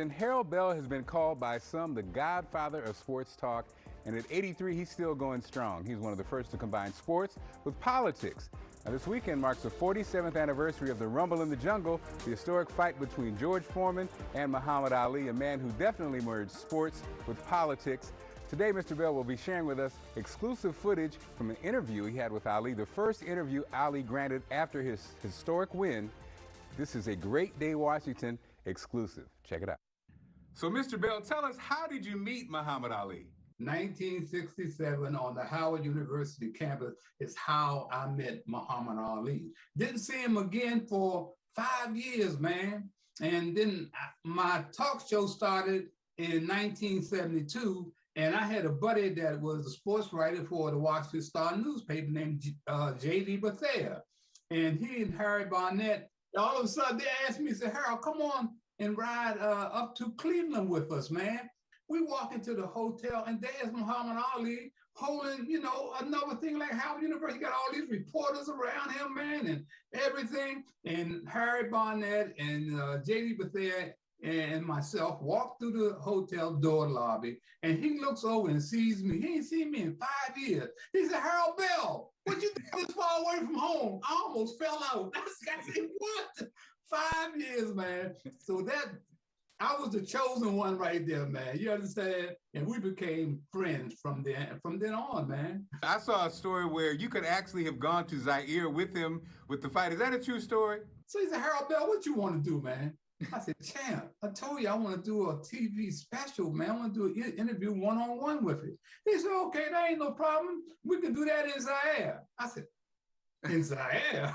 And Harold Bell has been called by some the Godfather of sports talk, and at 83, he's still going strong. He's one of the first to combine sports with politics. Now, this weekend marks the 47th anniversary of the Rumble in the Jungle, the historic fight between George Foreman and Muhammad Ali, a man who definitely merged sports with politics. Today, Mr. Bell will be sharing with us exclusive footage from an interview he had with Ali, the first interview Ali granted after his historic win. This is a Great Day Washington exclusive. Check it out. So, Mr. Bell, tell us, how did you meet Muhammad Ali? 1967 on the Howard University campus is how I met Muhammad Ali. Didn't see him again for 5 years, man. And then my talk show started in 1972, and I had a buddy that was a sports writer for the Washington Star newspaper named J.D. Bethea. And he and Harry Barnett, all of a sudden they asked me, said, Harold, come on and ride up to Cleveland with us, man. We walk into the hotel, and there's Muhammad Ali holding, another thing like Howard University. Got all these reporters around him, man, and everything. And Harry Barnett and J.D. Bethea and myself walk through the hotel door lobby, and he looks over and sees me. He ain't seen me in 5 years. He said, Harold Bell, what you think this far away from home? I almost fell out. I said, what? 5 years, man. So I was the chosen one right there, man. You understand? And we became friends from then on, man. I saw a story where you could actually have gone to Zaire with him with the fight. Is that a true story? So he said, Harold Bell, what you want to do, man? I said, champ, I told you I want to do a TV special, man. I want to do an interview one-on-one with it. He said, okay, that ain't no problem. We can do that in Zaire. I said, in Zaire?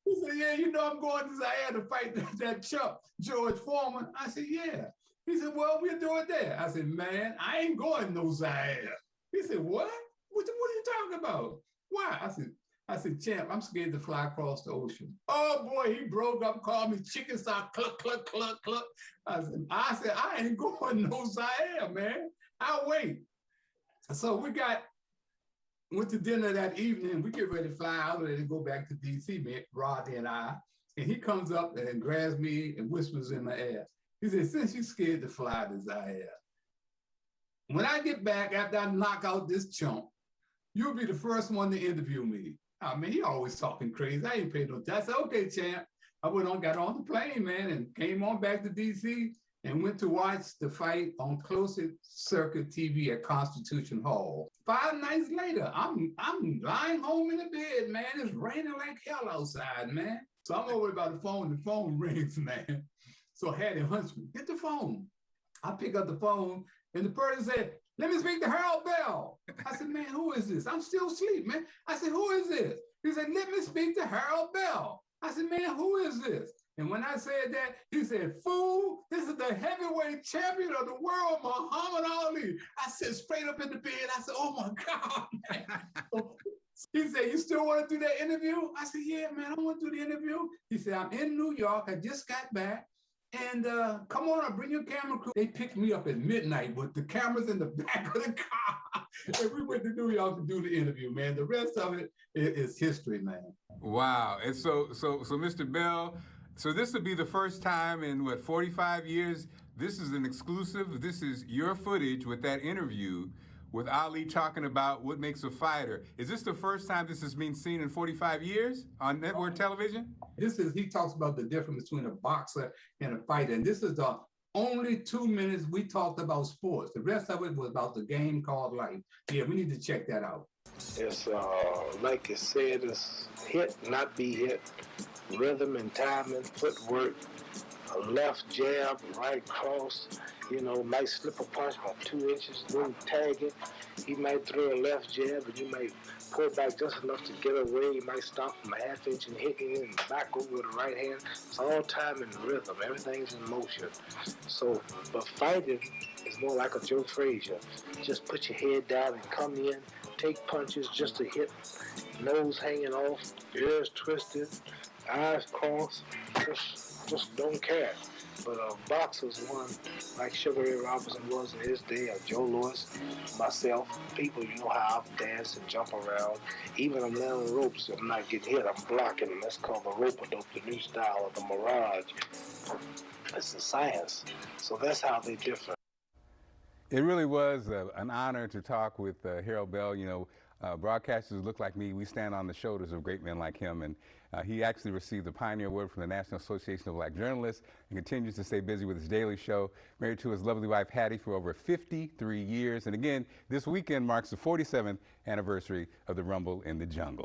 He said, yeah, I'm going to Zaire to fight that chump, George Foreman. I said, yeah. He said, well, we'll do it there. I said, man, I ain't going no Zaire. He said, what? What are you talking about? Why? I said, champ, I'm scared to fly across the ocean. Oh, boy, he broke up, called me chicken stock, cluck, cluck, cluck, cluck. I said, I ain't going no Zaire, man. I'll wait. So went to dinner that evening. We get ready to fly out of there and go back to D.C., man, Rodney and I. And he comes up and grabs me and whispers in my ear. He said, since you're scared to fly to Zaire, when I get back after I knock out this chump, you'll be the first one to interview me. I mean, he always talking crazy. I ain't paying no attention. I said, okay, champ. I got on the plane, man, and came on back to D.C. and went to watch the fight on closed circuit TV at Constitution Hall. 5 nights later, I'm lying home in the bed, man. It's raining like hell outside, man. So I'm over by the phone rings, man. So I had him hunch me, get the phone. I pick up the phone, and the person said, let me speak to Harold Bell. I said, man, who is this? I'm still asleep, man. I said, who is this? He said, let me speak to Harold Bell. I said, man, who is this? And when I said that, he said, fool, this is the heavyweight champion of the world, Muhammad Ali. I said, straight up in the bed, I said, oh my God, man. He said, you still want to do that interview? I said, yeah, man, I want to do the interview. He said, I'm in New York. I just got back. And come on, I'll bring your camera crew. They picked me up at midnight with the cameras in the back of the car. And we went to New York to do the interview, man. The rest of it is history, man. Wow. And so Mr. Bell, so this would be the first time in, 45 years? This is an exclusive. This is your footage with that interview with Ali talking about what makes a fighter. Is this the first time this has been seen in 45 years on network television? He talks about the difference between a boxer and a fighter. And this is the only 2 minutes we talked about sports. The rest of it was about the game called life. Yeah, we need to check that out. It's like you said, it's hit, not be hit. Rhythm and timing, footwork, a left jab, right cross, might slip a punch about 2 inches, then tag it. He might throw a left jab and you might pull back just enough to get away. He might stop from a half inch and hit you and back over with the right hand. It's all time and rhythm. Everything's in motion. So, but fighting is more like a Joe Frazier. Just put your head down and come in, take punches just to hit, nose hanging off, ears twisted, eyes crossed, just don't care. But boxers, one like Sugar Ray Robinson was in his day, or Joe Louis, myself, people, how I dance and jump around. Even I'm laying on ropes, I'm not getting hit, I'm blocking them. That's called the rope-a-dope, the new style of the Mirage. It's a science. So that's how they differ. It really was an honor to talk with Harold Bell. You know, broadcasters look like me. We stand on the shoulders of great men like him. And he actually received the Pioneer Award from the National Association of Black Journalists and continues to stay busy with his daily show, married to his lovely wife, Hattie, for over 53 years. And again, this weekend marks the 47th anniversary of the Rumble in the Jungle.